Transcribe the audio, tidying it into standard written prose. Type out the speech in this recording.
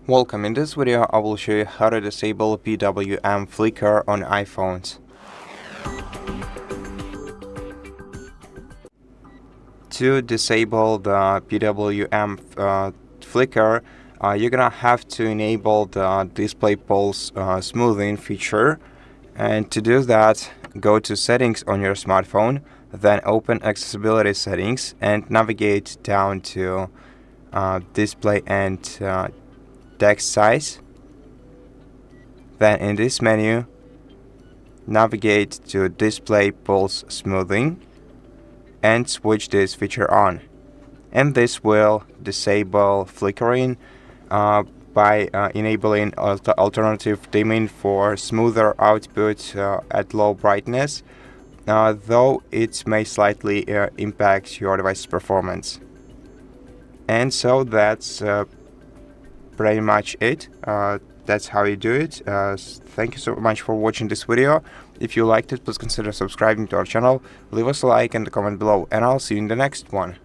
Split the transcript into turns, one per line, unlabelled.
Welcome. In this video I will show you how to disable PWM Flicker on iPhones. To disable the PWM Flicker, you're gonna have to enable the display pulse smoothing feature, and to do that, go to settings on your smartphone, then open accessibility settings and navigate down to display and text size. Then in this menu, navigate to display pulse smoothing and switch this feature on, and this will disable flickering by enabling alternative dimming for smoother output at low brightness, though it may slightly impact your device's performance. And so that's pretty much it. That's how you do it. Thank you so much for watching this video. If you liked it, please consider subscribing to our channel, leave us a like and a comment below, and I'll see you in the next one.